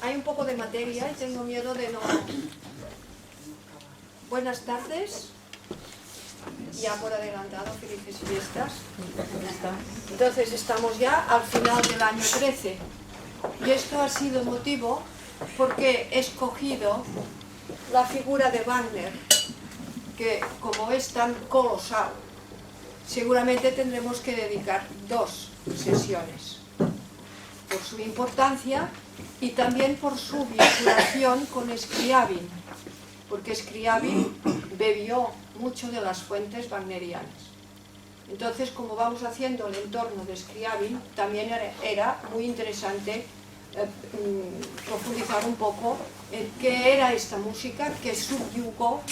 Hay un poco de materia y tengo miedo de no... Buenas tardes, ya por adelantado, felices fiestas. Entonces estamos ya al final del año 13 y esto ha sido motivo porque he escogido la figura de Wagner, que como es tan colosal, seguramente tendremos que dedicar 2 sesiones, por su importancia y también por su vinculación con Scriabin, porque Scriabin bebió mucho de las fuentes wagnerianas. Entonces, como vamos haciendo el entorno de Scriabin, también era muy interesante profundizar un poco en qué era esta música que subyugó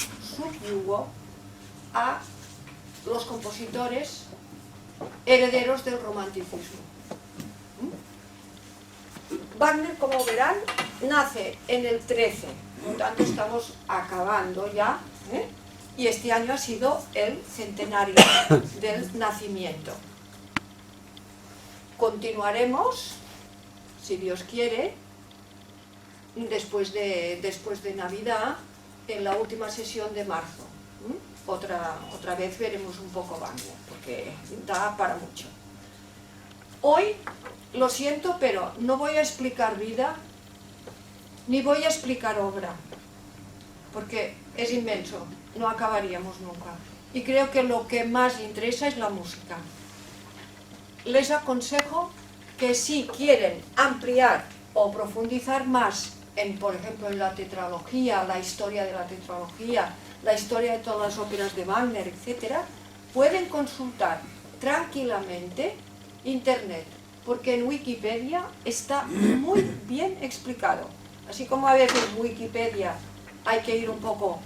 a los compositores herederos del romanticismo. Wagner, como verán, nace en el 13, por tanto estamos acabando ya, y este año ha sido el centenario del nacimiento. Continuaremos, si Dios quiere, después de Navidad, en la última sesión de marzo. Otra vez veremos un poco Wagner, porque da para mucho. Hoy, lo siento, pero no voy a explicar vida, ni voy a explicar obra, porque es inmenso, no acabaríamos nunca. Y creo que lo que más interesa es la música. Les aconsejo que si quieren ampliar o profundizar más en, por ejemplo, en la tetralogía, la historia de la tetralogía, la historia de todas las óperas de Wagner, etc., pueden consultar tranquilamente Internet, porque en Wikipedia está muy bien explicado. Así como a veces en Wikipedia hay que ir un poco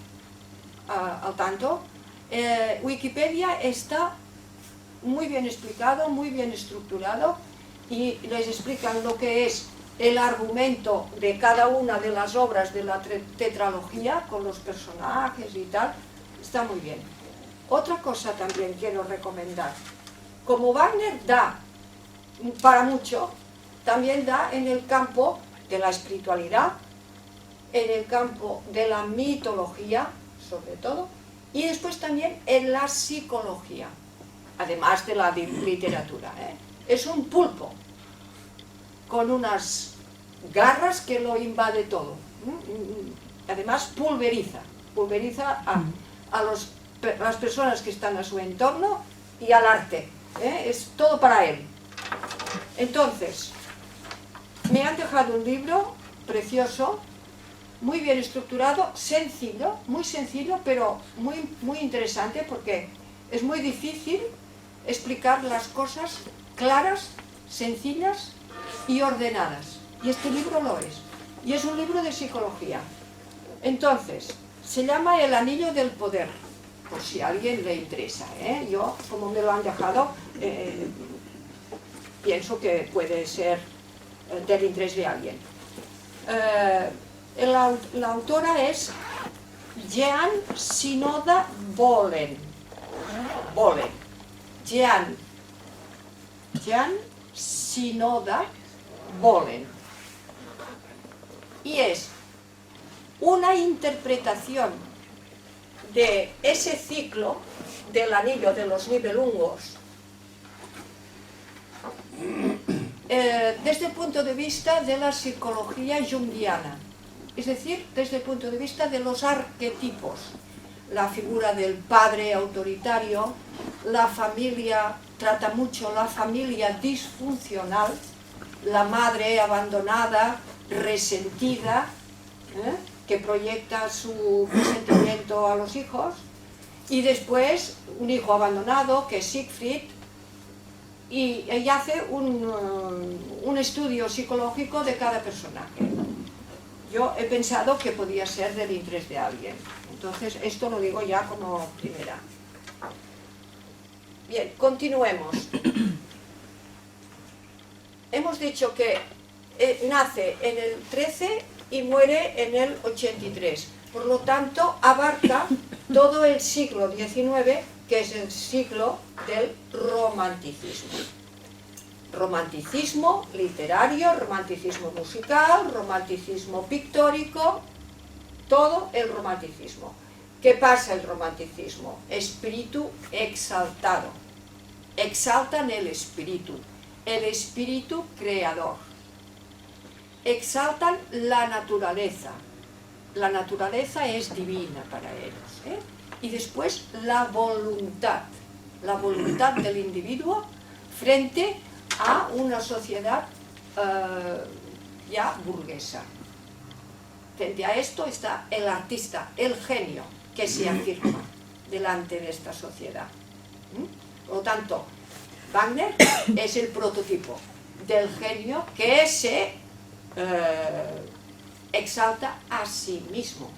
al tanto, Wikipedia está muy bien explicado, muy bien estructurado, y les explican lo que es el argumento de cada una de las obras de la tetralogía, con los personajes y tal. Está muy bien. Otra cosa también quiero recomendar. Como Wagner da para mucho, también da en el campo de la espiritualidad, en el campo de la mitología, sobre todo, y después también en la psicología, además de la literatura. Es un pulpo, con unas garras que lo invade todo. Además pulveriza a las personas que están a su entorno y al arte. Es todo para él. Entonces, me han dejado un libro precioso, muy bien estructurado, sencillo, muy sencillo, pero muy interesante, porque es muy difícil explicar las cosas claras, sencillas y ordenadas. Y este libro lo es. Y es un libro de psicología. Entonces, se llama El Anillo del Poder, por si a alguien le interesa. Yo, como me lo han dejado, pienso que puede ser del interés de alguien. La autora es Jean Sinoda Bolen. Jean Sinoda Bolen. Y es una interpretación de ese ciclo del anillo de los Nibelungos desde el punto de vista de la psicología junguiana. es decir, desde el punto de vista de los arquetipos. La figura del padre autoritario, la familia, trata mucho la familia disfuncional, la madre abandonada, resentida, que proyecta su resentimiento a los hijos, y después un hijo abandonado, que es Siegfried, y ella hace un estudio psicológico de cada personaje. Yo he pensado que podía ser del interés de alguien, entonces esto lo digo ya como primera. Bien, continuemos. Hemos dicho que nace en el 13 y muere en el 83, por lo tanto abarca todo el siglo XIX, que es el siglo del romanticismo. Romanticismo literario, romanticismo musical, romanticismo pictórico, todo el romanticismo. ¿Qué pasa el romanticismo? Espíritu exaltado. Exaltan el espíritu creador. Exaltan la naturaleza. La naturaleza es divina para ellos, y después la voluntad del individuo frente a una sociedad ya burguesa. Frente a esto está el artista, el genio, que se afirma delante de esta sociedad. Por lo tanto, Wagner es el prototipo del genio que se exalta a sí mismo,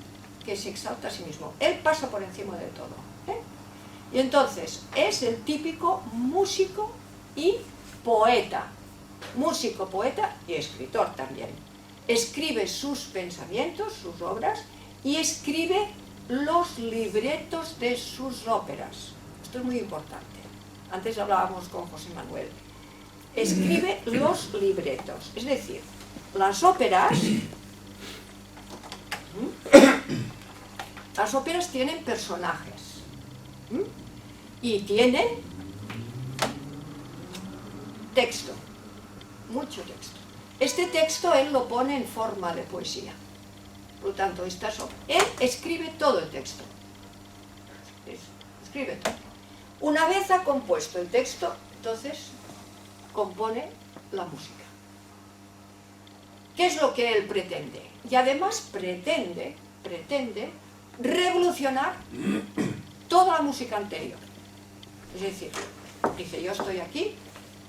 Él pasa por encima de todo. Y entonces es el típico músico y poeta. Músico, poeta y escritor también. Escribe sus pensamientos, sus obras, y escribe los libretos de sus óperas. Esto es muy importante. Antes hablábamos con José Manuel. Escribe los libretos, es decir, las óperas tienen personajes y tienen texto, mucho texto. Este texto él lo pone en forma de poesía. Por lo tanto, él escribe todo el texto. Escribe todo. Una vez ha compuesto el texto, entonces compone la música. ¿Qué es lo que él pretende? Y además pretende revolucionar toda la música anterior. Es decir, dice, yo estoy aquí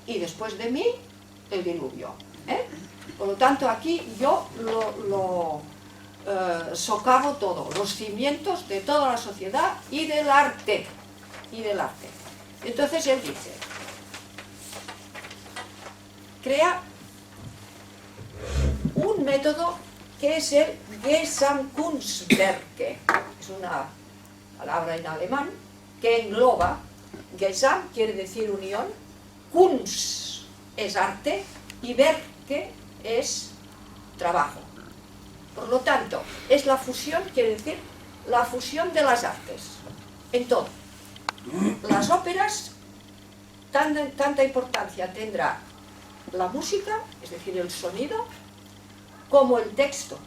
y después de mí el diluvio. Por lo tanto, aquí yo lo socavo todo, los cimientos de toda la sociedad y del arte. Entonces él dice, crea un método que es el Gesamtkunstwerke. Es una palabra en alemán que engloba, Gesam quiere decir unión, Kunst es arte y Werke es trabajo. Por lo tanto, es la fusión, quiere decir la fusión de las artes, en todo. Las óperas, tanta importancia tendrá la música, es decir, el sonido, como el texto,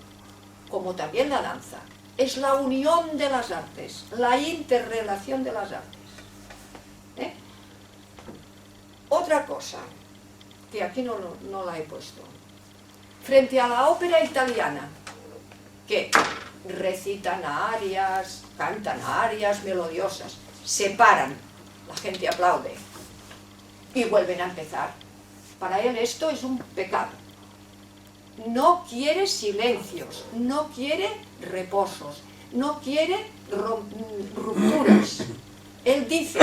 como también la danza. Es la unión de las artes, la interrelación de las artes. Otra cosa, que aquí no la he puesto. Frente a la ópera italiana, que recitan arias, cantan arias melodiosas, se paran, la gente aplaude y vuelven a empezar. Para él esto es un pecado. No quiere silencios, no quiere reposos, no quiere rupturas. Él dice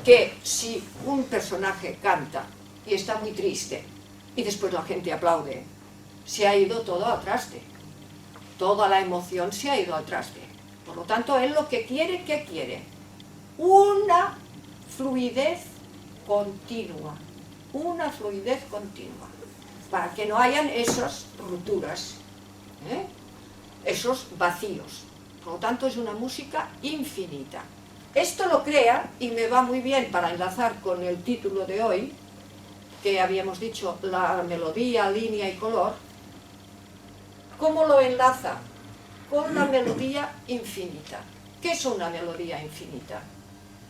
que si un personaje canta y está muy triste y después la gente aplaude, se ha ido todo al traste. Toda la emoción se ha ido al traste. Por lo tanto, él lo que quiere, ¿qué quiere? Una fluidez continua. Una fluidez continua. Para que no hayan esas rupturas, esos vacíos. Por lo tanto, es una música infinita. Esto lo crea, y me va muy bien para enlazar con el título de hoy, que habíamos dicho, la melodía, línea y color, ¿Cómo lo enlaza? Con la melodía infinita. ¿Qué es una melodía infinita?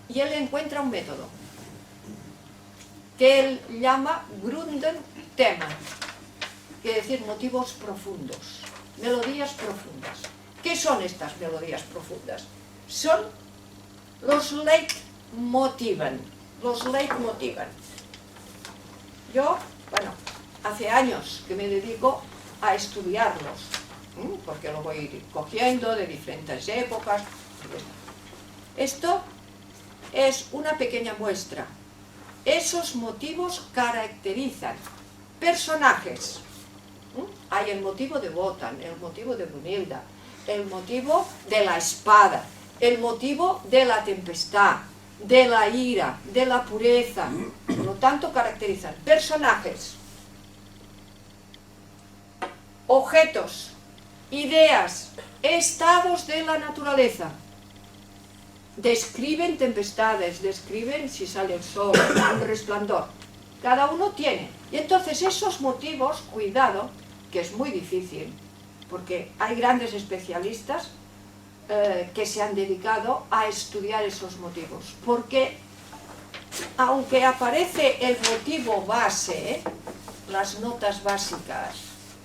Y él encuentra un método que él llama Grundthema, quiere decir motivos profundos, melodías profundas. ¿Qué son estas melodías profundas? Son los Leitmotiven. Los Leitmotiven. Yo, bueno, hace años que me dedico a estudiarlos, porque lo voy a ir cogiendo de diferentes épocas. Esto es una pequeña muestra. Esos motivos caracterizan personajes. Hay el motivo de Wotan, el motivo de Brunhilda, el motivo de la espada, el motivo de la tempestad, de la ira, de la pureza. Por lo tanto, caracterizan personajes, objetos, ideas, estados de la naturaleza. Describen tempestades, describen si sale el sol, el resplandor. Cada uno tiene. Y entonces esos motivos, cuidado, que es muy difícil, porque hay grandes especialistas que se han dedicado a estudiar esos motivos. Porque aunque aparece el motivo base, las notas básicas,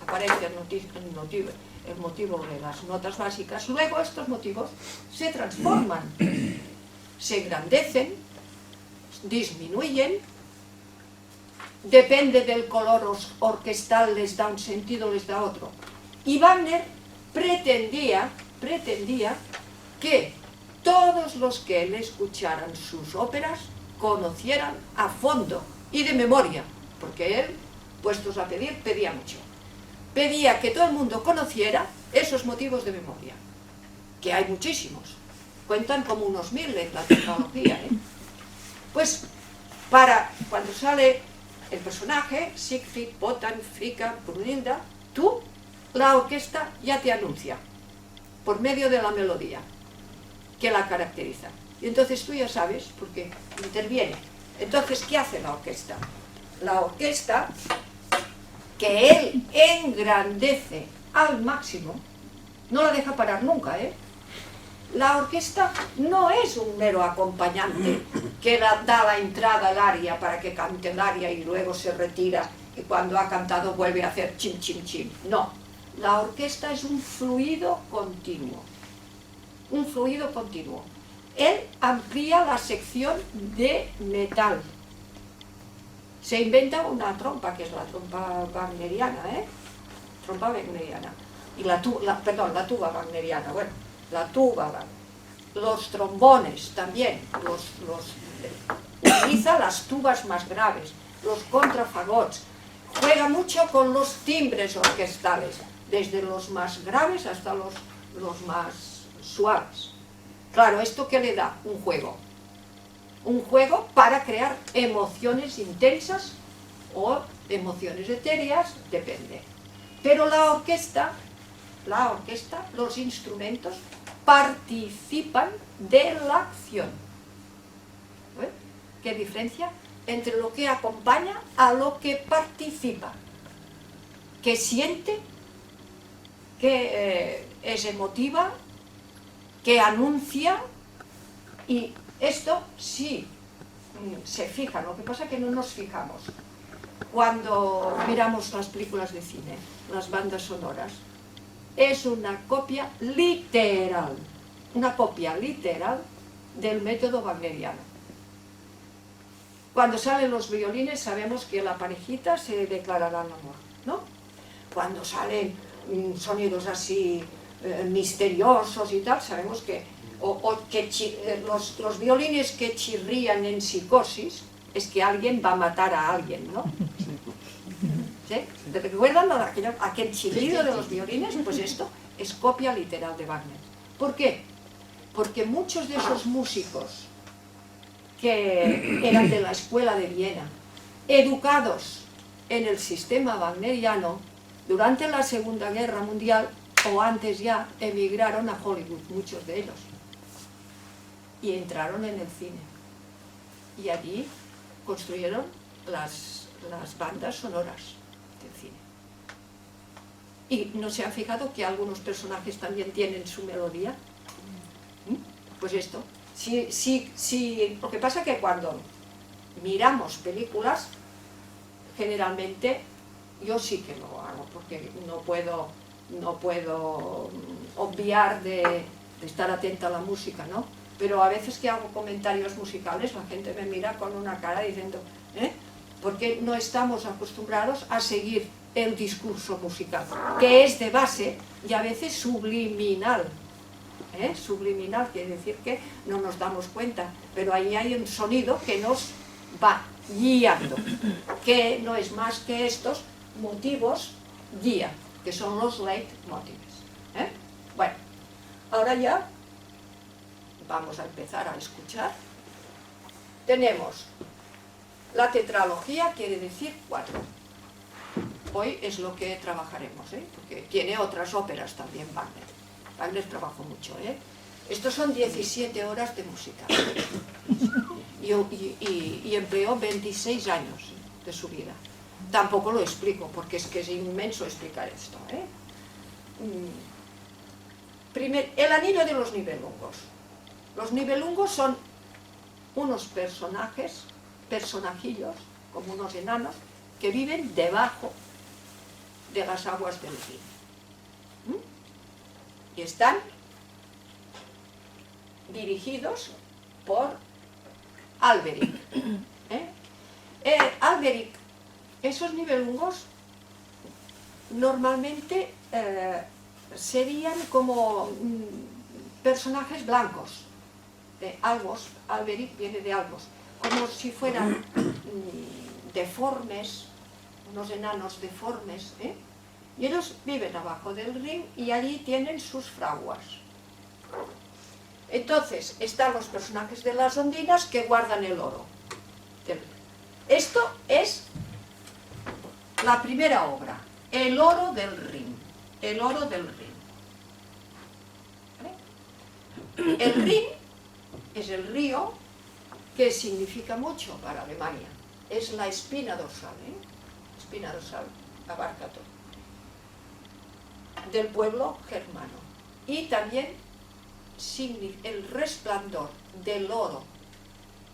aparece el motivo de las notas básicas, luego estos motivos se transforman, se engrandecen, disminuyen, depende del color orquestal, les da un sentido, les da otro. Y Wagner pretendía que todos los que le escucharan sus óperas conocieran a fondo y de memoria, porque él, puestos a pedir, pedía mucho. Pedía que todo el mundo conociera esos motivos de memoria, que hay muchísimos, cuentan como unos 1000 en la tecnología, Pues para cuando sale el personaje, Siegfried, Wotan, Fricka, Brunhilda, tú, la orquesta ya te anuncia, por medio de la melodía, que la caracteriza. Y entonces tú ya sabes, porque interviene. Entonces, ¿qué hace la orquesta? La orquesta, que él engrandece al máximo, no la deja parar nunca, La orquesta no es un mero acompañante que da la entrada al aria para que cante el aria y luego se retira y cuando ha cantado vuelve a hacer chim, chim, chim. No, la orquesta es un fluido continuo. Un fluido continuo. Él amplía la sección de metal. Se inventa una trompa, que es la trompa wagneriana, Trompa wagneriana. Y la tuba wagneriana, bueno, la tuba, los trombones también, utiliza las tubas más graves, los contrafagots, juega mucho con los timbres orquestales, desde los más graves hasta los más suaves. Claro, ¿esto qué le da? Un juego. Un juego para crear emociones intensas o emociones etéreas, depende. Pero la orquesta, los instrumentos, participan de la acción. ¿Qué diferencia? Entre lo que acompaña a lo que participa, que siente, que es emotiva, que anuncia, y esto sí se fijan, lo que pasa es que no nos fijamos. Cuando miramos las películas de cine, las bandas sonoras, es una copia literal del método wagneriano. Cuando salen los violines sabemos que la parejita se declarará el amor, ¿no? Cuando salen sonidos así misteriosos y tal, sabemos que, los violines que chirrían en psicosis es que alguien va a matar a alguien, ¿no? ¿Sí? ¿Te recuerdan aquel chirrido de los violines? Pues esto es copia literal de Wagner. ¿Por qué? Porque muchos de esos músicos que eran de la escuela de Viena, educados en el sistema wagneriano, durante la Segunda Guerra Mundial o antes ya, emigraron a Hollywood, muchos de ellos, y entraron en el cine. Y allí construyeron las bandas sonoras del cine. Y no se han fijado que algunos personajes también tienen su melodía. Pues esto. Lo que pasa es que cuando miramos películas, generalmente yo sí que lo hago, porque no puedo obviar de estar atenta a la música, ¿no? Pero a veces que hago comentarios musicales, la gente me mira con una cara diciendo, porque no estamos acostumbrados a seguir el discurso musical, que es de base y a veces subliminal. Subliminal quiere decir que no nos damos cuenta, pero ahí hay un sonido que nos va guiando, que no es más que estos motivos guía, que son los leitmotivs. Bueno, ahora ya vamos a empezar a escuchar. Tenemos la tetralogía, quiere decir 4. Hoy es lo que trabajaremos, porque tiene otras óperas también Wagner. Wagner trabajó mucho, Estos son 17 horas de música. Y empleó 26 años de su vida. Tampoco lo explico, porque es que es inmenso explicar esto. El anillo de los Nibelungos. Los Nibelungos son unos personajillos, como unos enanos, que viven debajo de las aguas del Rin. Y están dirigidos por Alberic. Alberic, esos Nibelungos normalmente serían como personajes blancos, de albos. Alberic viene de albos, como si fueran deformes, unos enanos deformes, y ellos viven abajo del Rin y allí tienen sus fraguas. Entonces están los personajes de las ondinas que guardan el oro. Esto es la primera obra, el oro del Rin. El oro del Rin. ¿Vale? El Rin es el río que significa mucho para Alemania. Es la espina dorsal, espina dorsal, abarca todo, del pueblo germano. Y también el resplandor del oro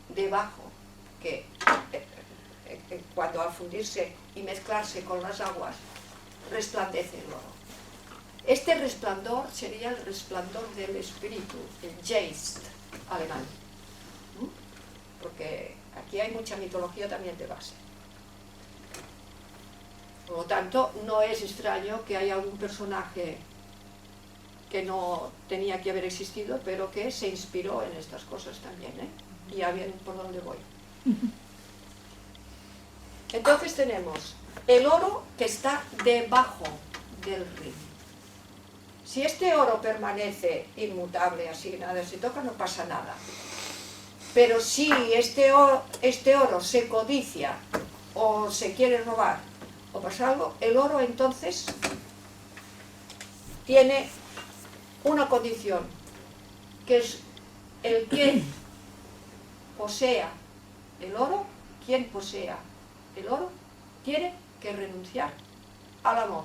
debajo, que cuando al fundirse y mezclarse con las aguas resplandece el oro. Este resplandor sería el resplandor del espíritu, el Geist alemán, porque aquí hay mucha mitología también de base. Por lo tanto, no es extraño que haya algún personaje que no tenía que haber existido, pero que se inspiró en estas cosas también, Y ya ven por dónde voy. Entonces tenemos el oro que está debajo del Rin. Si este oro permanece inmutable, así nada se toca, no pasa nada. Pero si este oro se codicia o se quiere robar o pasa algo, el oro entonces tiene una condición, que es el que posea el oro, quien posea el oro, tiene que renunciar al amor.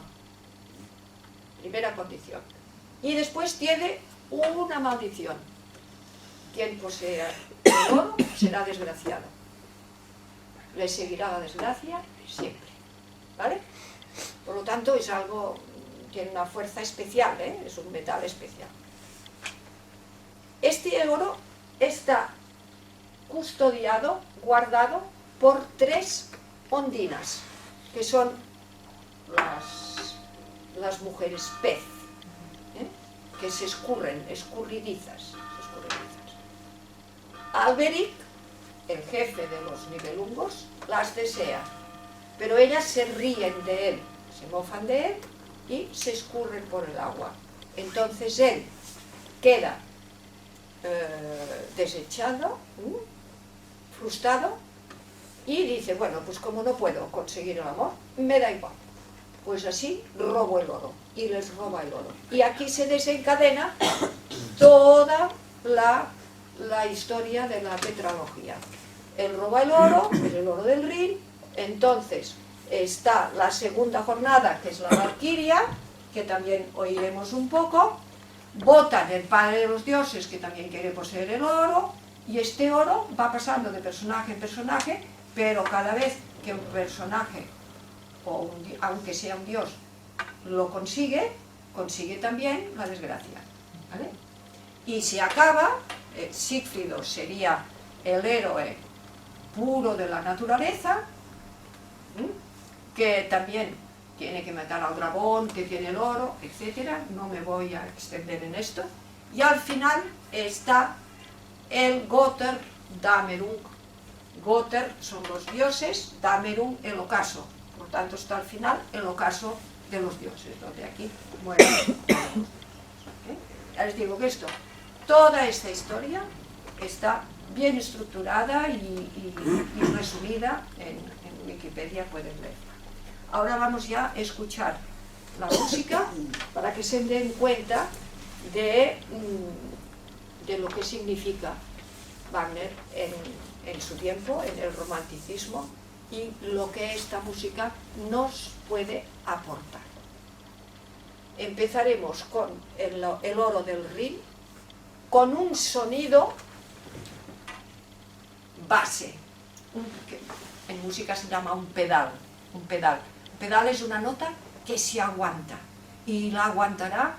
Primera condición. Y después tiene una maldición. Quien posea el oro será desgraciado. Le seguirá la desgracia siempre. ¿Vale? Por lo tanto, es algo, tiene una fuerza especial, es un metal especial. Este oro está custodiado, guardado por 3 ondinas, que son las mujeres pez, que se escurren, escurridizas. Alberic, el jefe de los Nibelungos, las desea, pero ellas se ríen de él, se mofan de él y se escurren por el agua. Entonces él queda desechado, frustrado, y dice, bueno, pues como no puedo conseguir el amor, me da igual. Pues así robo el oro, y les roba el oro. Y aquí se desencadena toda la historia de la tetralogía. Él roba el oro, es el oro del Rin. Entonces está la segunda jornada, que es la Valquiria, que también oiremos un poco. Votan el padre de los dioses, que también quiere poseer el oro, y este oro va pasando de personaje en personaje, pero cada vez que un personaje, aunque sea un dios, lo consigue también la desgracia, ¿vale? Y se acaba, Sigfrido sería el héroe puro de la naturaleza, que también tiene que matar al dragón, que tiene el oro, etc. No me voy a extender en esto. Y al final está el Götter Damerung. Götter son los dioses, Damerung el ocaso. Por tanto está al final el ocaso de los dioses, donde aquí mueren. Ya les digo que toda esta historia está bien estructurada y resumida en Wikipedia, pueden leer. Ahora vamos ya a escuchar la música para que se den cuenta de lo que significa Wagner en su tiempo, en el romanticismo, y lo que esta música nos puede aportar. Empezaremos con el oro del Rin, con un sonido base, que en música se llama un pedal. Un pedal es una nota que se aguanta, y la aguantará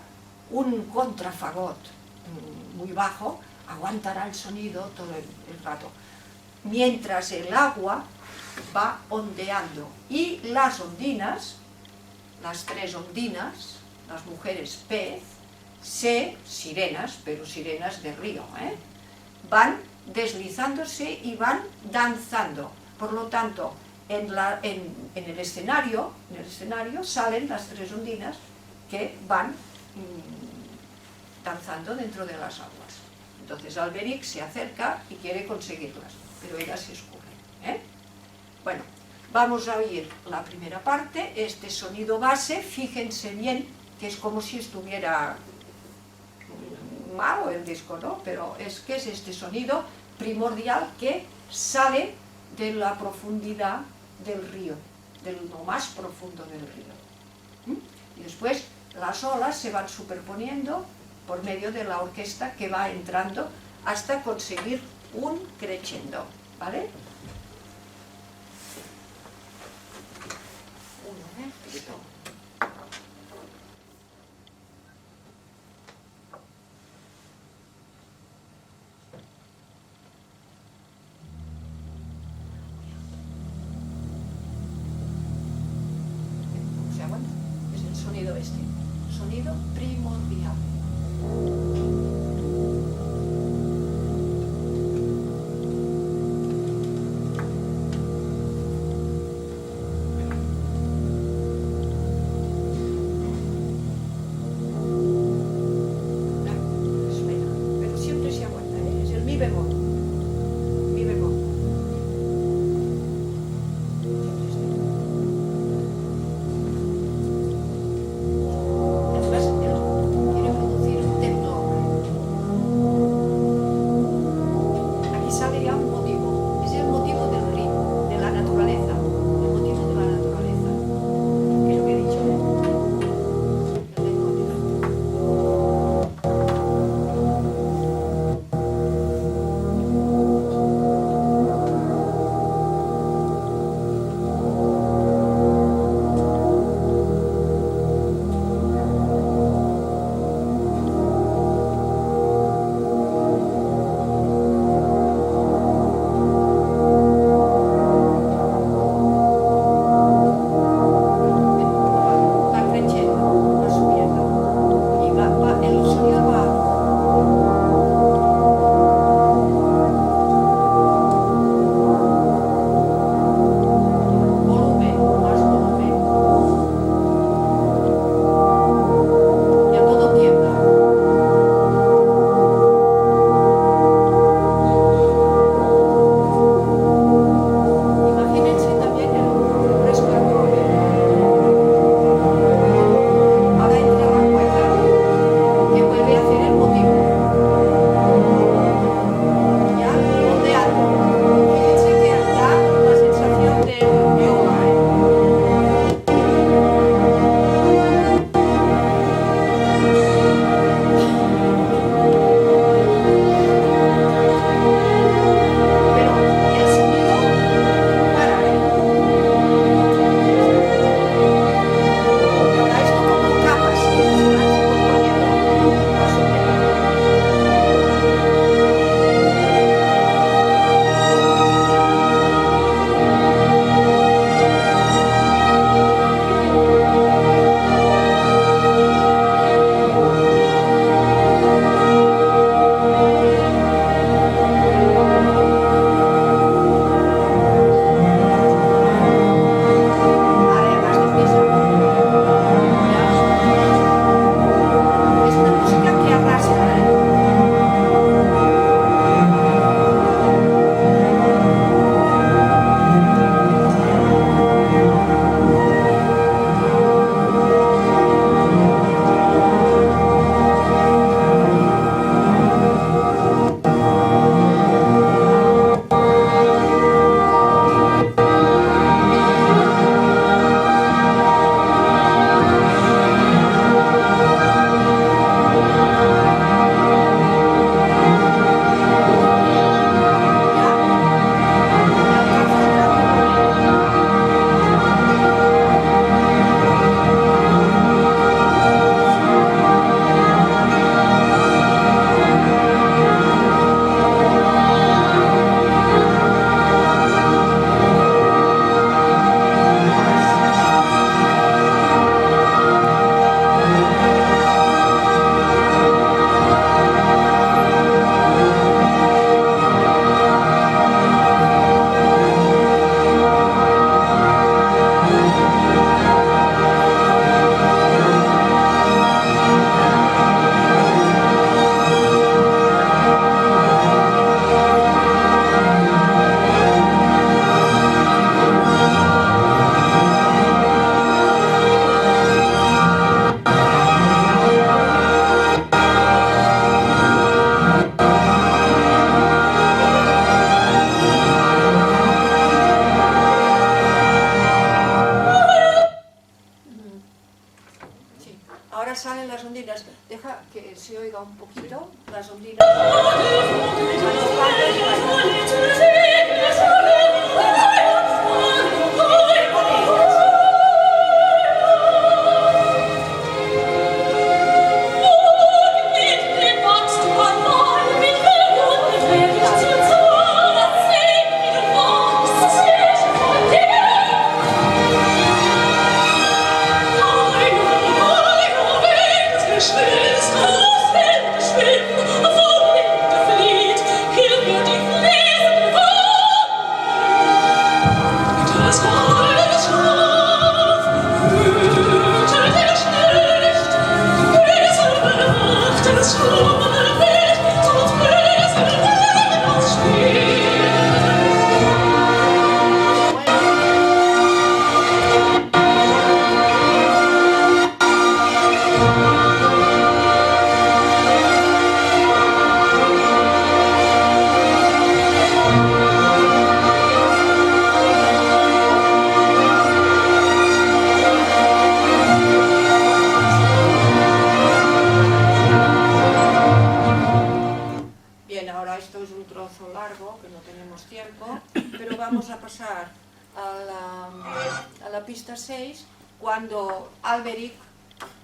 un contrafagot muy bajo, aguantará el sonido todo el rato, mientras el agua va ondeando, y las ondinas, las tres ondinas, las mujeres pez, sirenas, pero sirenas de río, van deslizándose y van danzando. Por lo tanto, en el escenario salen las tres ondinas que van danzando dentro de las aguas. Entonces Alberic se acerca y quiere conseguirlas, pero ellas se escurren. Bueno, vamos a oír la primera parte, este sonido base. Fíjense bien que es como si estuviera malo el disco, ¿no? Pero es que es este sonido primordial que sale de la profundidad del río, de lo más profundo del río. Y después las olas se van superponiendo por medio de la orquesta que va entrando hasta conseguir un crescendo, ¿vale? Un momentito. ¿Se aguanta? Es el sonido sonido primordial. Además, quiero Pista 6, cuando Alberic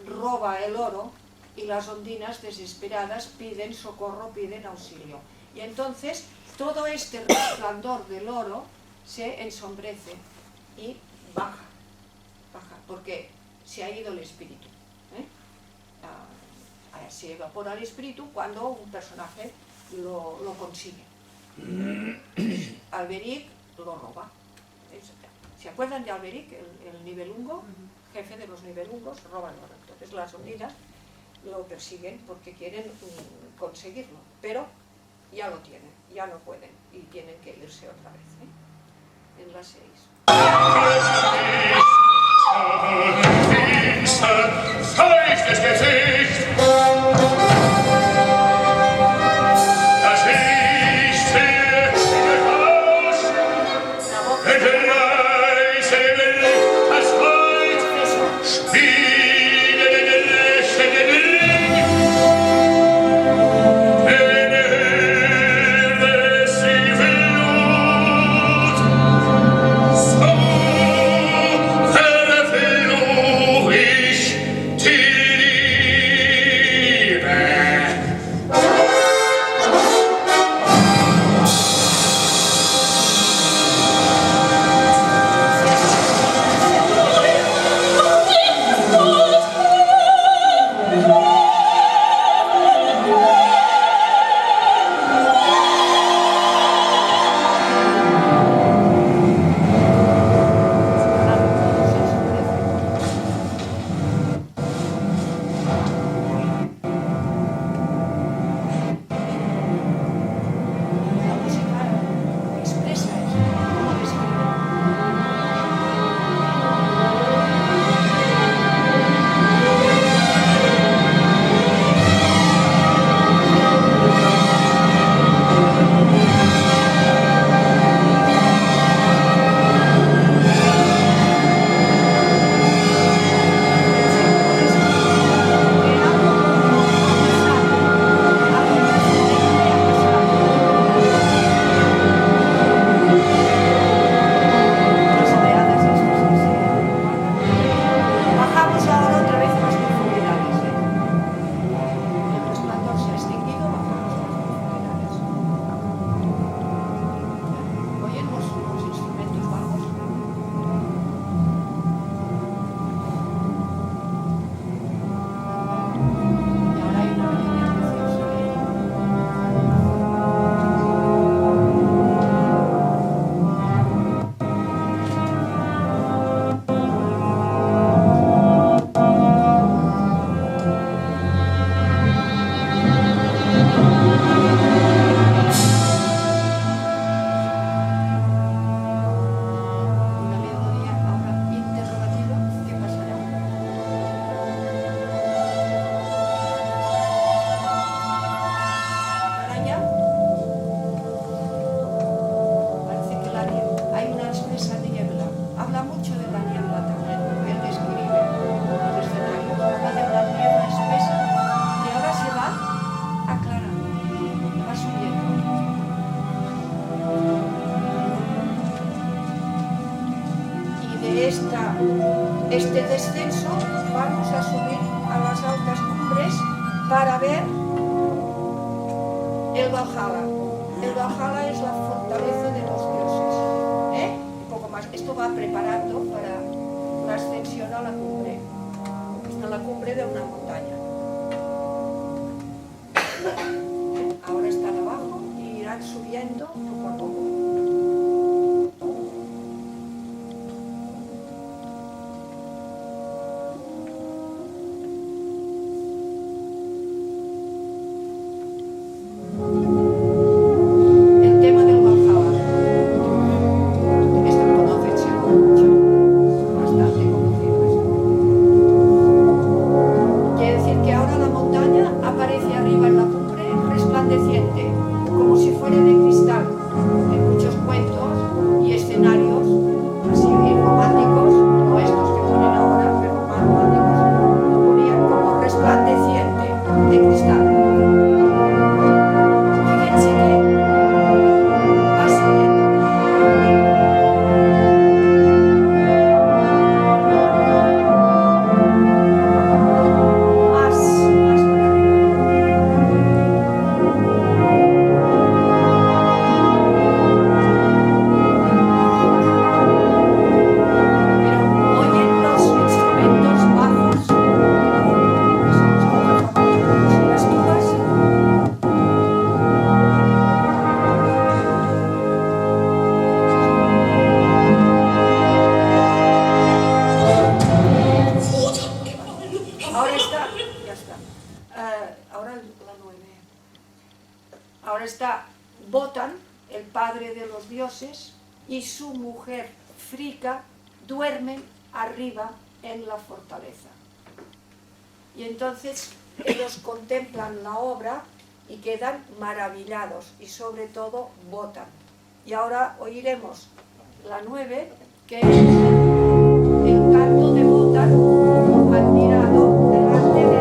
roba el oro y las ondinas desesperadas piden socorro, piden auxilio. Y entonces todo este resplandor del oro se ensombrece y baja, porque se ha ido el espíritu. Se evapora el espíritu cuando un personaje lo consigue. Alberic lo roba. ¿Se acuerdan de Alberic, el Nibelungo? Jefe de los Nibelungos, roba el oro. Entonces las ondinas lo persiguen porque quieren conseguirlo, pero ya lo tienen, ya no pueden y tienen que irse otra vez, en la 6. este descenso vamos a subir a las altas cumbres para ver el Valhalla. El Valhalla es la fortaleza de los dioses. Un poco más. Esto va preparando para la ascensión a la cumbre de una montaña. Ahora están abajo y irán subiendo poco a poco. Como si fuera de cristal, en muchos cuentos y escenarios así románticos, como estos que ponen ahora, pero más románticos, lo ponían como resplandeciente de cristal. Fíjense que va subiendo. Más para arriba. Ahora está Wotan, el padre de los dioses, y su mujer Frigga duermen arriba en la fortaleza. Y entonces ellos contemplan la obra y quedan maravillados, y sobre todo Wotan. Y ahora oiremos la 9, que es el canto de Wotan admirado delante de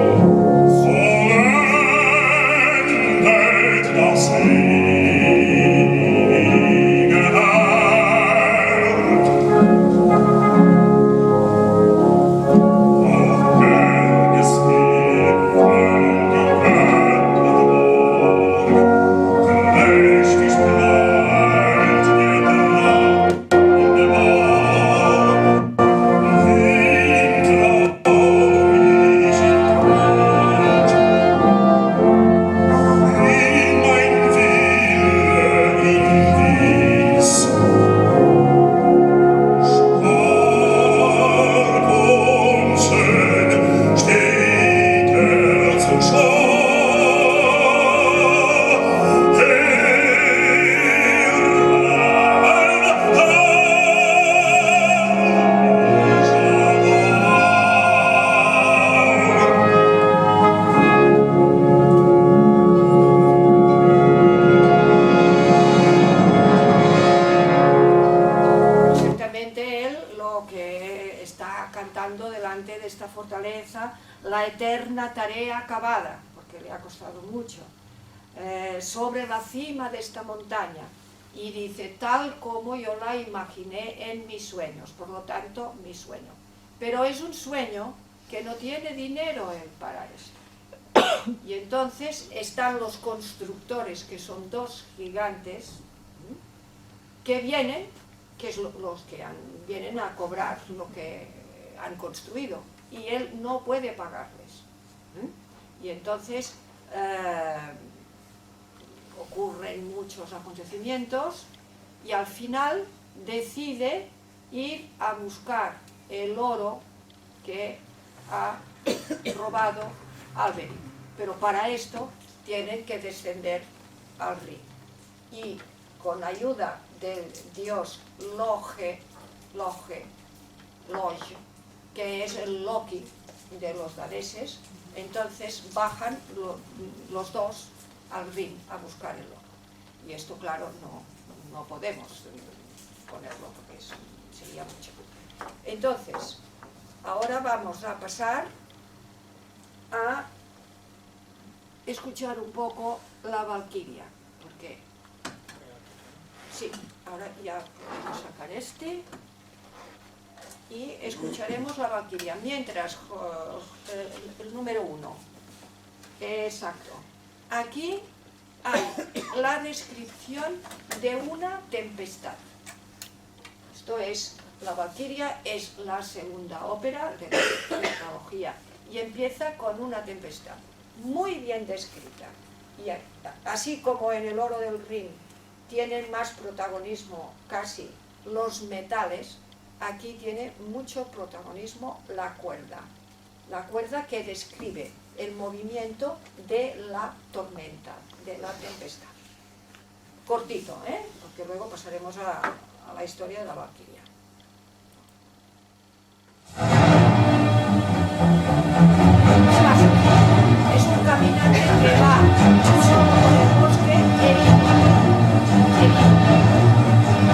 delante de esta fortaleza la eterna tarea acabada, porque le ha costado mucho, sobre la cima de esta montaña, y dice, tal como yo la imaginé en mis sueños, por lo tanto, mi sueño. Pero es un sueño que no tiene dinero para esto. Y entonces están los constructores, que son dos gigantes, que vienen, que es los que vienen a cobrar lo que han construido, y él no puede pagarles. Y entonces ocurren muchos acontecimientos, y al final decide ir a buscar el oro que ha robado Alberín. Pero para esto tienen que descender al río. Y con ayuda del dios Loge, que es el Loki de los daneses, entonces bajan los dos al Rin a buscar el oro. Y esto, claro, no podemos ponerlo porque sería mucho. Entonces, ahora vamos a pasar a escuchar un poco la Valquiria, porque sí, ahora ya podemos sacar este. y escucharemos la Valquiria. Mientras, el número 1. Exacto. Aquí hay la descripción de una tempestad. Esto es, la Valquiria es la segunda ópera de la tetralogía y empieza con una tempestad muy bien descrita. Y así como en el Oro del Rin tienen más protagonismo casi los metales, aquí tiene mucho protagonismo la cuerda que describe el movimiento de la tormenta, de la tempestad. Cortito, porque luego pasaremos a la historia de la Valquiria. Es un caminante que va solo por el bosque herido.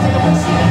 Se lo consigue.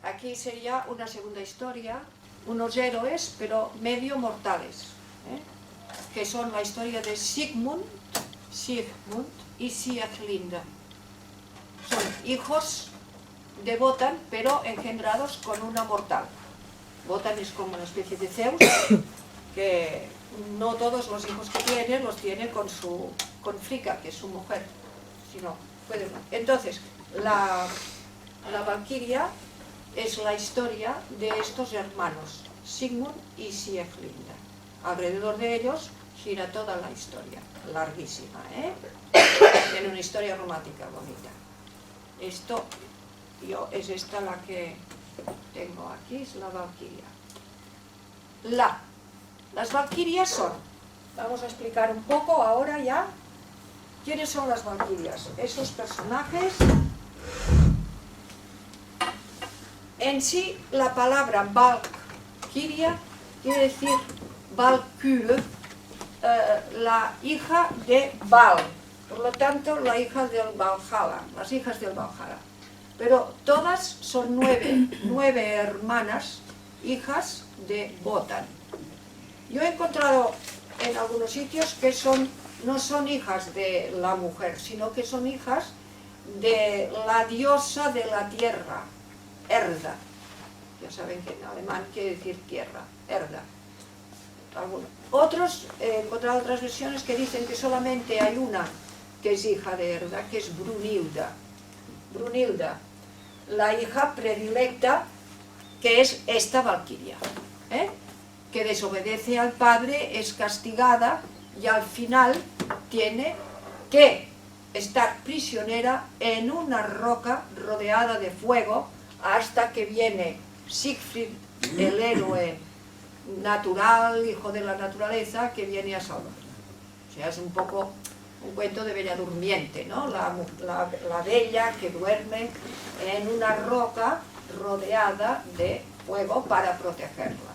Aquí sería una segunda historia, unos héroes, pero medio mortales, que son la historia de Sigmund y Sieglinde. Son hijos de Wotan, pero engendrados con una mortal. Wotan es como una especie de Zeus, que no todos los hijos que tiene los tiene con Frigga, que es su mujer, sino puede. Entonces, la Valquiria es la historia de estos hermanos, Sigmund y Sieglinde. Alrededor de ellos gira toda la historia, larguísima, Tiene una historia romántica bonita. Es esta la que tengo aquí, es la Valquiria. Las Valquirias son, vamos a explicar un poco ahora ya, ¿quiénes son las Valquirias? Esos personajes. En sí, la palabra Valkyria quiere decir Valkyrie, la hija de Val, Por lo tanto, la hija del Valhalla, las hijas del Valhalla. Pero todas son nueve hermanas, hijas de Wotan. Yo he encontrado en algunos sitios que no son hijas de la mujer, sino que son hijas de la diosa de la tierra, Erda. Ya saben que en alemán quiere decir tierra, Erda. He encontrado otras versiones que dicen que solamente hay una que es hija de Erda, que es Brunilda. Brunilda, la hija predilecta, que es esta valquiria, que desobedece al padre, es castigada y al final tiene que estar prisionera en una roca rodeada de fuego hasta que viene Siegfried, el héroe natural, hijo de la naturaleza, que viene a salvarla. O sea, es un poco un cuento de Bella Durmiente, ¿no? La bella que duerme en una roca rodeada de fuego para protegerla.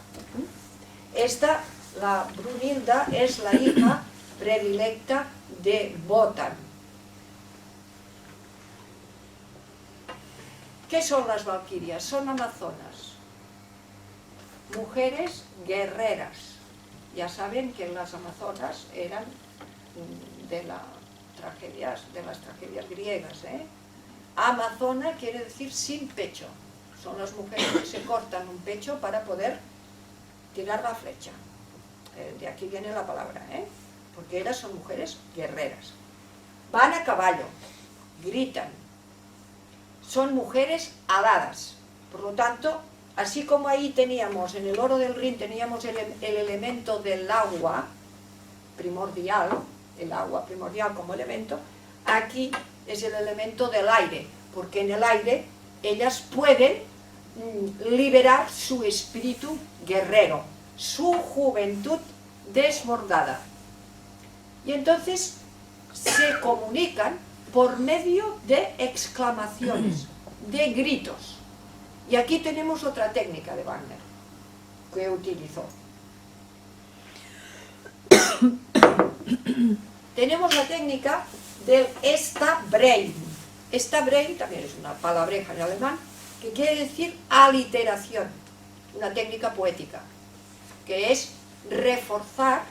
Esta, la Brunilda, es la hija predilecta de Wotan. ¿Qué son las valquirias? Son amazonas, mujeres guerreras. Ya saben que las amazonas eran de las tragedias griegas. Amazona quiere decir sin pecho. Son las mujeres que se cortan un pecho para poder tirar la flecha. De aquí viene la palabra, porque ellas son mujeres guerreras. Van a caballo, gritan. Son mujeres aladas. Por lo tanto, así como ahí teníamos, en el oro del Rin teníamos el elemento del agua primordial, el agua primordial como elemento, aquí es el elemento del aire, porque en el aire ellas pueden liberar su espíritu guerrero, su juventud desbordada. Y entonces se comunican por medio de exclamaciones, de gritos. Y aquí tenemos otra técnica de Wagner que utilizó. Tenemos la técnica del Stabrein. Stabrein también es una palabreja en alemán que quiere decir aliteración, una técnica poética, que es reforzar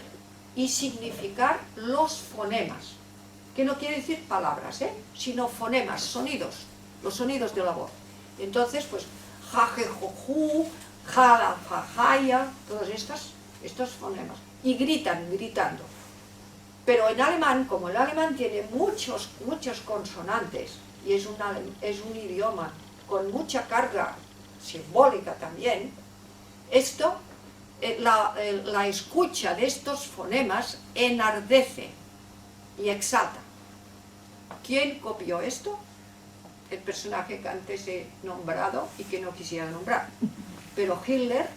y significar los fonemas, que no quiere decir palabras, sino fonemas, sonidos, los sonidos de la voz. Entonces, pues, jajejoju, jalafajaya, todos estos fonemas, y gritando. Pero en alemán, como el alemán tiene muchas consonantes, y es un idioma con mucha carga simbólica también, la escucha de estos fonemas enardece y exalta. ¿Quién copió esto? El personaje que antes he nombrado y que no quisiera nombrar. Pero Hitler,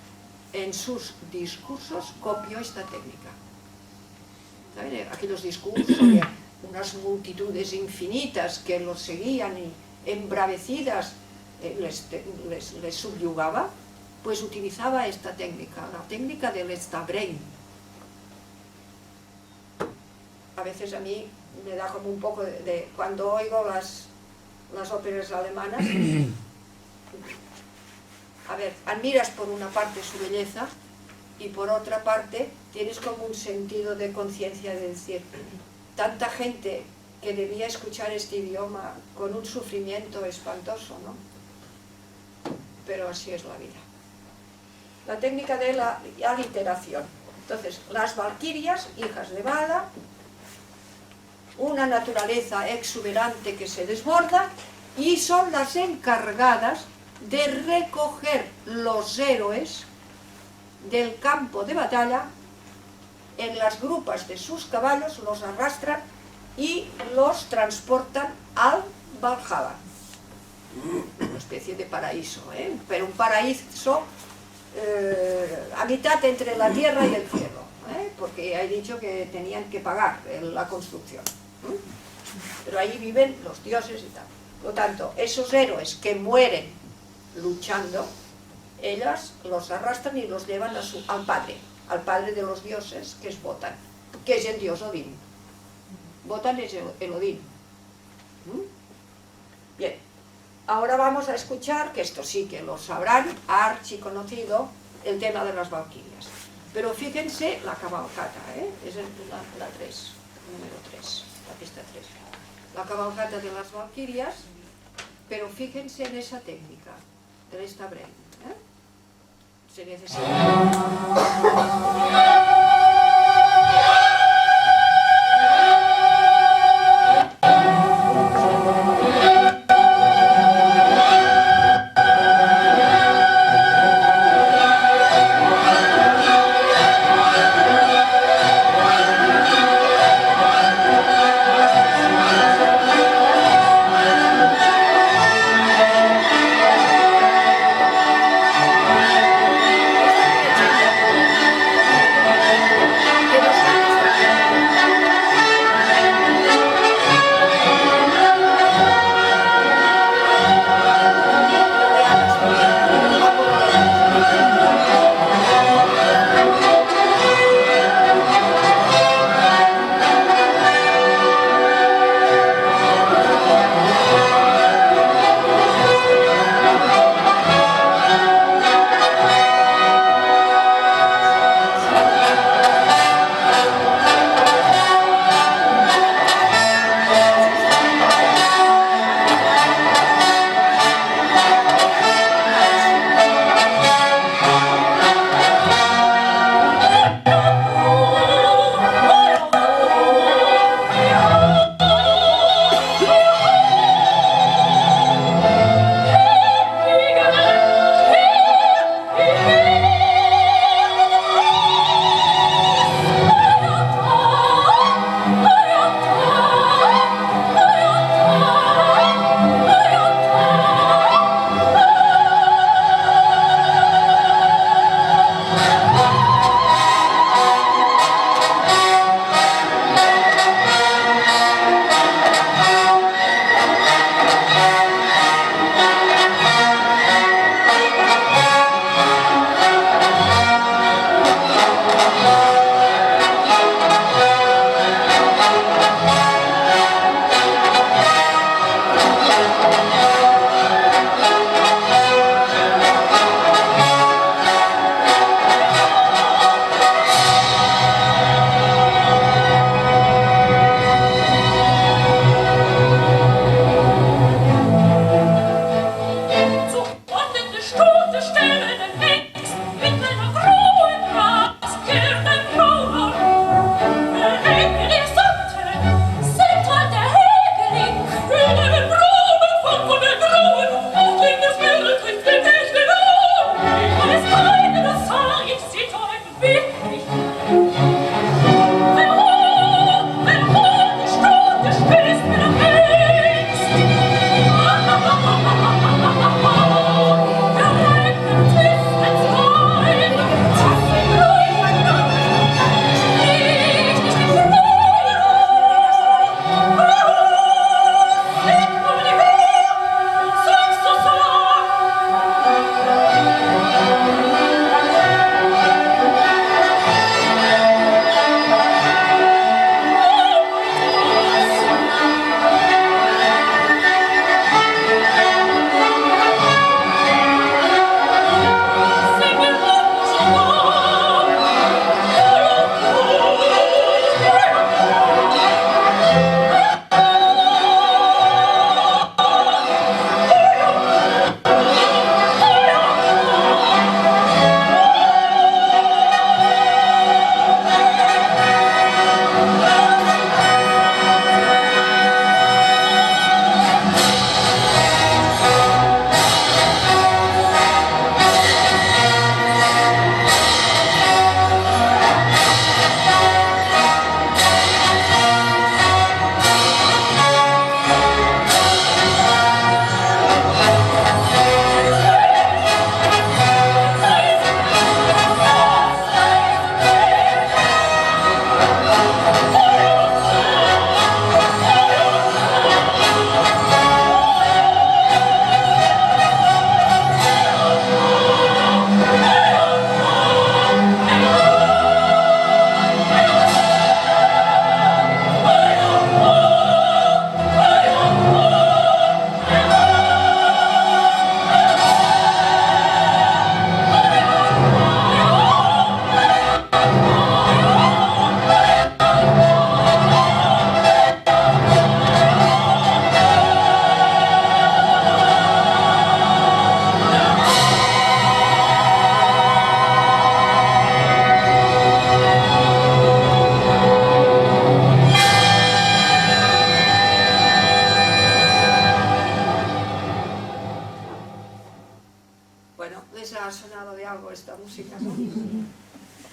en sus discursos, copió esta técnica. ¿Saben? Aquellos discursos de unas multitudes infinitas que los seguían y embravecidas les subyugaba, pues utilizaba esta técnica, la técnica del Stabrein. A veces a mí me da como un poco de cuando oigo las óperas alemanas, a ver, admiras por una parte su belleza y por otra parte tienes como un sentido de conciencia de decir, tanta gente que debía escuchar este idioma con un sufrimiento espantoso, ¿no? Pero así es la vida. La técnica de la aliteración. Entonces, las valquirias, hijas de Vala, una naturaleza exuberante que se desborda, y son las encargadas de recoger los héroes del campo de batalla en las grupas de sus caballos, los arrastran y los transportan al Valhalla. Una especie de paraíso, pero un paraíso a mitad entre la tierra y el cielo, porque he dicho que tenían que pagar la construcción. Pero ahí viven los dioses y tal. Por lo tanto, esos héroes que mueren luchando, ellas los arrastran y los llevan al padre de los dioses, que es Wotan, que es el dios Odín. Wotan es el Odín. Bien, ahora vamos a escuchar, que esto sí que lo sabrán, archiconocido, el tema de las Valquirias. Pero fíjense la cabalgata, es la 3, número 3, la pista 3. La cabalgata de las Valquirias, pero fíjense en esa técnica del estabrén. Se necesita...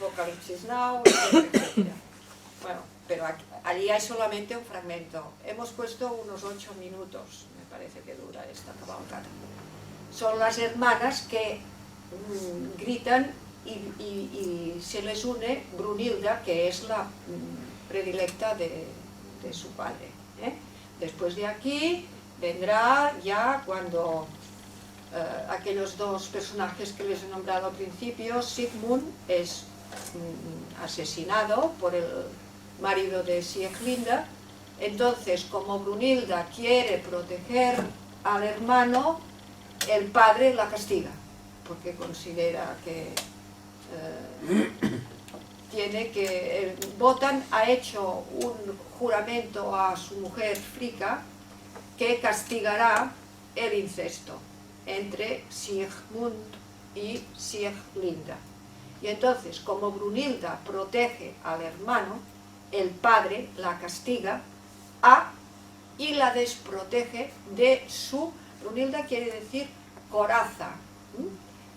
Apocalipsis Now, etcétera, etcétera. Bueno, pero allí hay solamente un fragmento. Hemos puesto unos 8 minutos, me parece que dura esta cabalgata. Son las hermanas que gritan y se les une Brunilda, que es la predilecta de su padre. Después de aquí vendrá ya cuando aquellos dos personajes que les he nombrado al principio, Sigmund es asesinado por el marido de Sieglinde. Entonces, como Brunilda quiere proteger al hermano, el padre la castiga, porque considera que Wotan ha hecho un juramento a su mujer Frigga que castigará el incesto entre Sigmund y Sieglinde. Y entonces, como Brunilda protege al hermano, el padre la castiga y la desprotege de su... Brunilda quiere decir coraza.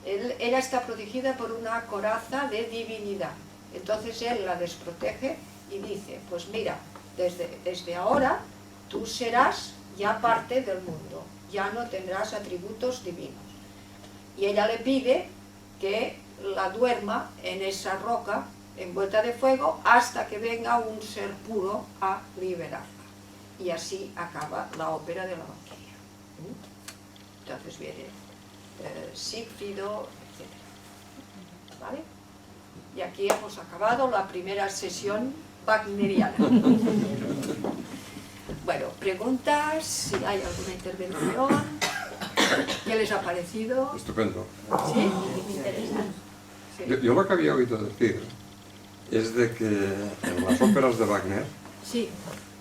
Ella está protegida por una coraza de divinidad. Entonces él la desprotege y dice, pues mira, desde ahora tú serás ya parte del mundo, ya no tendrás atributos divinos. Y ella le pide que la duerma en esa roca envuelta de fuego hasta que venga un ser puro a liberarla. Y así acaba la ópera de la Valquiria. Entonces viene Sigfrido, etc. ¿Vale? Y aquí hemos acabado la primera sesión wagneriana. Bueno, preguntas, si hay alguna intervención. ¿Qué les ha parecido? Estupendo. ¿Sí? Me interesa. Sí. Yo lo que había oído decir es de que en las óperas de Wagner Sí.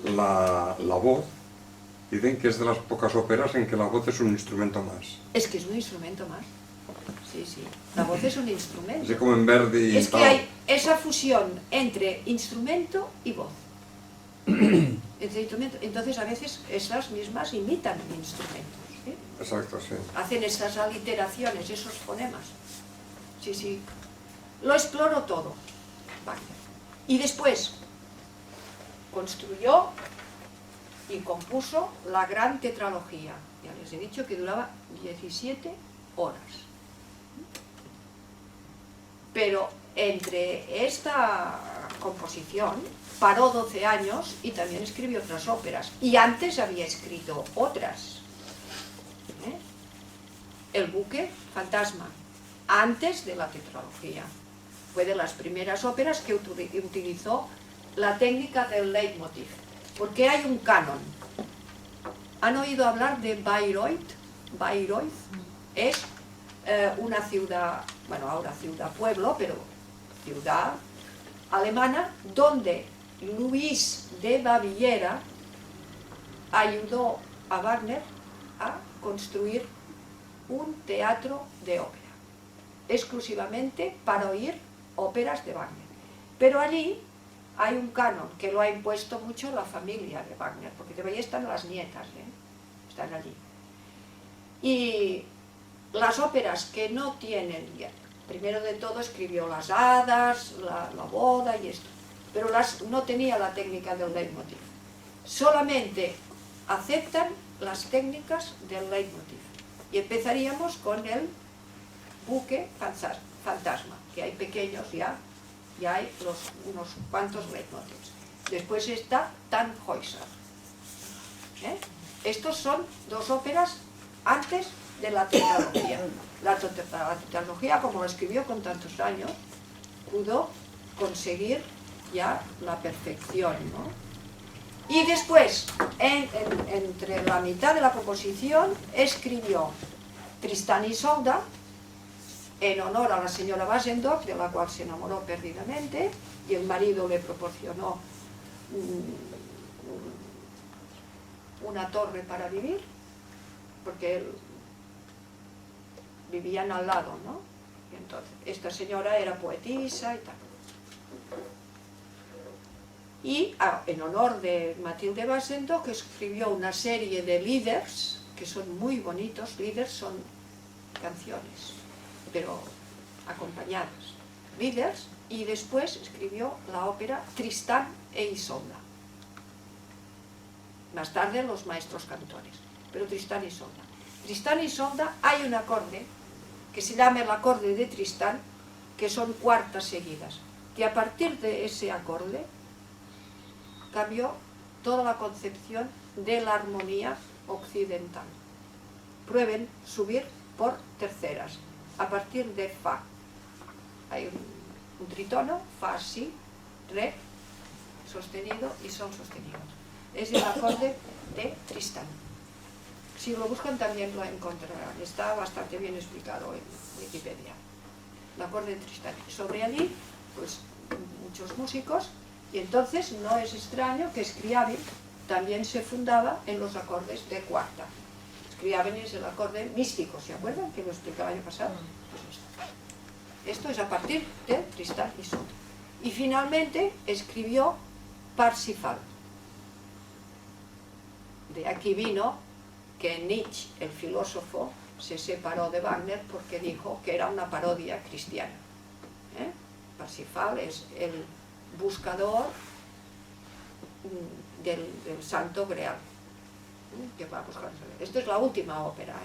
la voz, dicen que es de las pocas óperas en que la voz es un instrumento más. Es que es un instrumento más. Sí, sí. La voz es un instrumento. Así como en Verdi y Es que tal. hay esa fusión entre instrumento y voz. Entonces a veces esas mismas imitan instrumentos. ¿Sí? Exacto, sí. Hacen esas aliteraciones, esos fonemas. Sí, sí. Lo exploró todo Wagner. Y después construyó y compuso la gran tetralogía. Ya les he dicho que duraba 17 horas. Pero entre esta composición paró 12 años y también escribió otras óperas. Y antes había escrito otras. El buque fantasma, antes de la tetralogía. Fue de las primeras óperas que utilizó la técnica del leitmotiv. Porque hay un canon. ¿Han oído hablar de Bayreuth? Bayreuth es una ciudad, bueno, ahora ciudad-pueblo, pero ciudad alemana, donde Luis de Baviera ayudó a Wagner a construir un teatro de ópera, exclusivamente para oír óperas de Wagner. Pero allí hay un canon que lo ha impuesto mucho la familia de Wagner, porque de ahí están las nietas, están allí. Y las óperas que no tienen, primero de todo escribió las hadas, la boda y esto, pero no tenía la técnica del leitmotiv. Solamente aceptan las técnicas del leitmotiv. Y empezaríamos con el buque fantasma, que hay pequeños ya hay unos cuantos leitmotivs. Después está Tannhäuser. Estos son dos óperas antes de la tetralogía. La tetralogía, como lo escribió con tantos años, pudo conseguir ya la perfección, ¿no? Y después, entre la mitad de la composición, escribió Tristán y Isolda, en honor a la señora Wasendorf, de la cual se enamoró perdidamente, y el marido le proporcionó una torre para vivir, porque vivían al lado, ¿no? Y entonces, esta señora era poetisa y tal. Y en honor de Matilde Wasendorf, que escribió una serie de lieders, que son muy bonitos. Lieders son canciones, pero acompañadas. Lieders, y después escribió la ópera Tristán e Isolda. Más tarde los maestros cantores, pero Tristán y Isolda. Tristán y Isolda hay un acorde que se llama el acorde de Tristán, que son cuartas seguidas, que a partir de ese acorde cambió toda la concepción de la armonía occidental. Prueben subir por terceras, a partir de Fa. Hay un tritono, Fa, Si, Re, sostenido y Sol sostenido. Es el acorde de Tristán. Si lo buscan también lo encontrarán, está bastante bien explicado en Wikipedia. El acorde de Tristán. Sobre allí, pues muchos músicos, y entonces no es extraño que Scriabin también se fundaba en los acordes de cuarta. Scriabin es el acorde místico, ¿se acuerdan? Que lo explicaba el año pasado. Pues esto es a partir de Tristán y Isolda. Y finalmente escribió Parsifal. De aquí vino que Nietzsche, el filósofo, se separó de Wagner porque dijo que era una parodia cristiana. Parsifal es el buscador del Santo Grial, que va a buscar. Esto es la última ópera,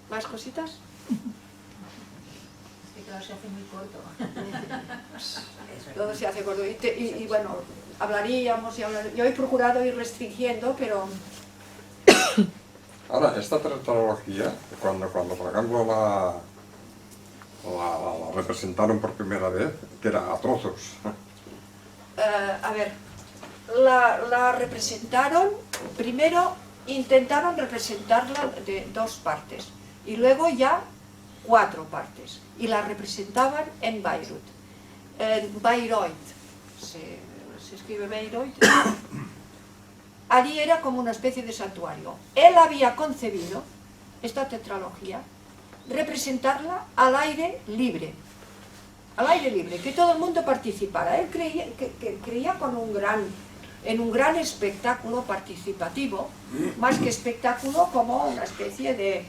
¿Más cositas? Todo se hace muy corto. Todo se hace corto. Y bueno, hablaríamos y hablaríamos. Yo he procurado ir restringiendo, pero... Ahora, esta tetralogía, cuando por ejemplo la representaron por primera vez, que era a trozos. A ver, la representaron, primero intentaron representarla de 2 partes, y luego ya 4 partes, y la representaban en Bayreuth. Bayreuth, se escribe Bayreuth. Allí era como una especie de santuario. Él había concebido esta tetralogía, representarla al aire libre, que todo el mundo participara. Él creía en un gran espectáculo participativo, más que espectáculo, como una especie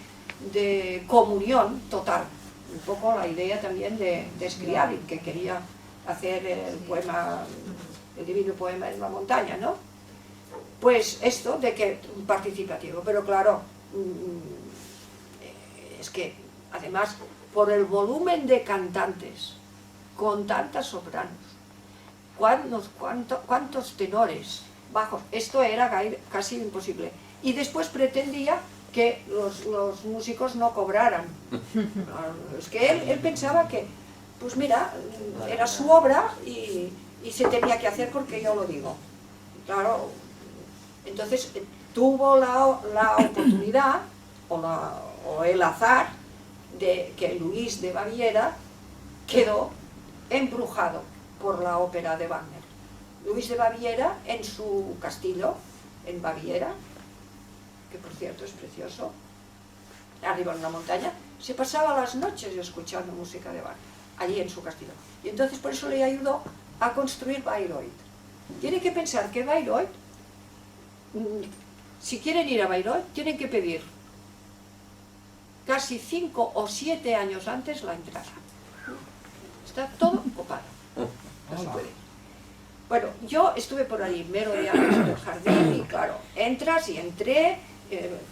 de comunión total. Un poco la idea también de Scriabin, que quería hacer el divino poema en la montaña, ¿no? Pues esto de que participativo, pero claro, es que además por el volumen de cantantes, con tantas sopranos, cuántos tenores, bajos, esto era casi imposible. Y después pretendía que los músicos no cobraran. Es que él pensaba que, pues mira, era su obra y se tenía que hacer porque yo lo digo. Claro, entonces tuvo la oportunidad o el azar de que Luis de Baviera quedó embrujado por la ópera de Wagner. Luis de Baviera, en su castillo en Baviera, que por cierto es precioso, arriba en una montaña, se pasaba las noches escuchando música de Wagner, allí en su castillo. Y entonces por eso le ayudó a construir Bayreuth. Tienen que pensar que Bayreuth, si quieren ir a Bayreuth, tienen que pedir casi 5 o 7 años antes la entrada. Está todo copado, no se puede. Bueno, yo estuve por allí, me rodeaba del jardín y claro, entras y entré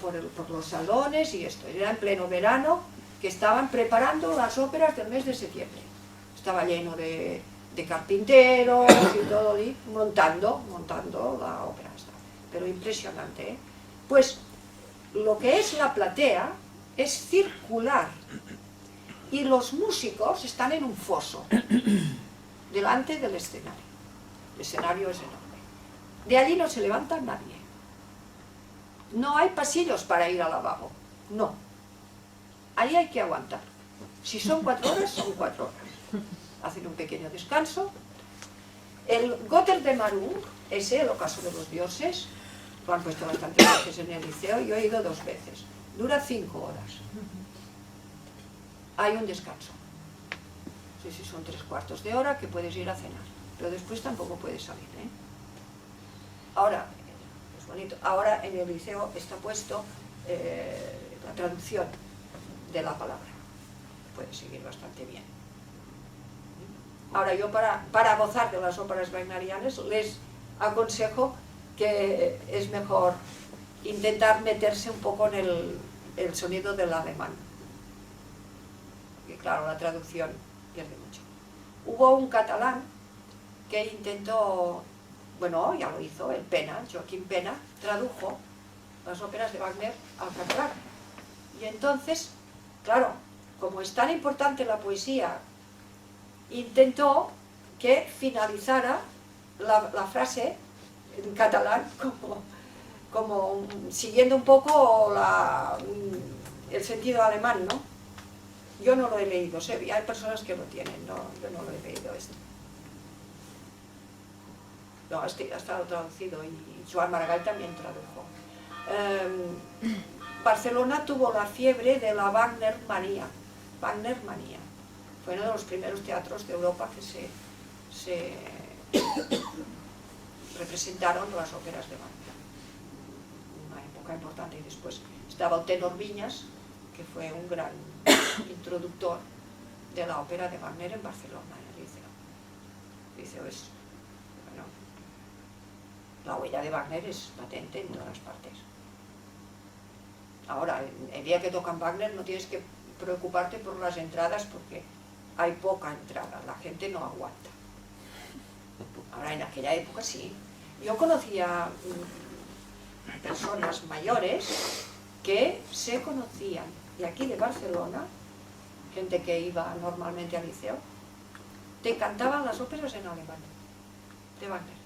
por los salones y esto. Era en pleno verano, que estaban preparando las óperas del mes de septiembre. Estaba lleno de carpinteros y todo, y montando la ópera. Pero impresionante, ¿eh? Pues lo que es la platea es circular y los músicos están en un foso delante del escenario. El escenario es enorme. De allí no se levanta nadie. No hay pasillos para ir al lavabo. No. Ahí hay que aguantar. Si son 4 horas, son 4 horas. Hacen un pequeño descanso. El Götter de Marung, ese, el ocaso de los dioses, lo han puesto bastantes veces en el liceo, yo he ido 2 veces. Dura 5 horas. Hay un descanso. No sé si son 3/4 de hora que puedes ir a cenar, pero después tampoco puedes salir, ¿eh? Ahora, es bonito, ahora en el liceo está puesto la traducción de la palabra. Puede seguir bastante bien. Ahora yo para gozar de las óperas wagnerianas les aconsejo que es mejor intentar meterse un poco en el sonido del alemán. Y claro, la traducción pierde mucho. Hubo un catalán que intentó, bueno, ya lo hizo, el Pena, Joaquim Pena, tradujo las óperas de Wagner al catalán. Y entonces, claro, como es tan importante la poesía, intentó que finalizara la frase en catalán como siguiendo un poco el sentido alemán, ¿no? Yo no lo he leído, hay personas que lo tienen, no, yo no lo he leído esto. No, ha estado traducido y Joan Maragall también tradujo. Barcelona tuvo la fiebre de la Wagner manía. Fue uno de los primeros teatros de Europa que se representaron las óperas de Wagner. Una época importante. Y después estaba el tenor Viñas, que fue un gran introductor de la ópera de Wagner en Barcelona, en el Liceo. El Liceo es, bueno, la huella de Wagner es patente en todas partes. Ahora, el día que tocan Wagner no tienes que preocuparte por las entradas porque hay poca entrada, la gente no aguanta. Ahora, en aquella época sí. Yo conocía personas mayores que se conocían, y aquí de Barcelona, gente que iba normalmente al liceo, te cantaban las óperas en alemán, de Wagner.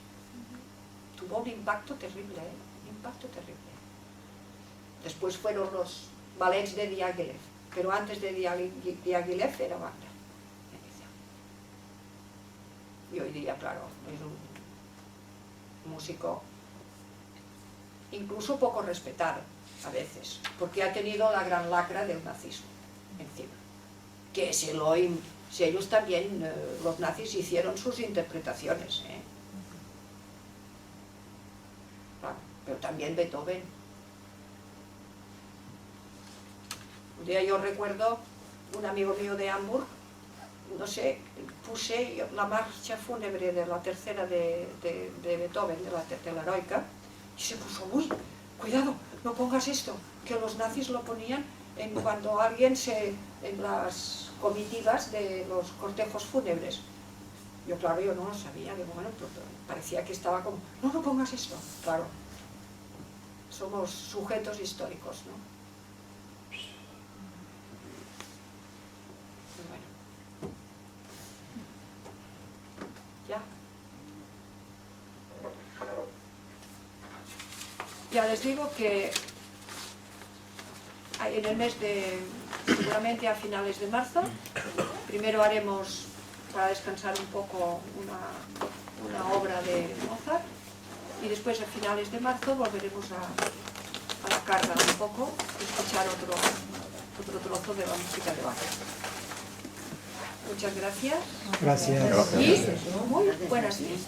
Tuvo un impacto terrible, un impacto terrible. Después fueron los ballets de Diaghilev, pero antes de Diaghilev era Wagner. Y hoy día, claro, es un músico incluso poco respetado a veces, porque ha tenido la gran lacra del nazismo encima. Que si ellos también, los nazis, hicieron sus interpretaciones, claro, pero también Beethoven. Un día yo recuerdo, un amigo mío de Hamburg, no sé, puse la marcha fúnebre de la tercera de Beethoven, de la heroica, y se puso, uy, cuidado, no pongas esto, que los nazis lo ponían cuando alguien en las comitivas de los cortejos fúnebres. Yo, claro, yo no lo sabía, digo, bueno, pero parecía que estaba como, no pongas esto, claro. Somos sujetos históricos, ¿no? Ya les digo que en el mes seguramente a finales de marzo, primero haremos, para descansar un poco, una obra de Mozart, y después a finales de marzo volveremos a la carga un poco y escuchar otro trozo de la música de Bach. Muchas gracias. Gracias. Y muy buenas noches.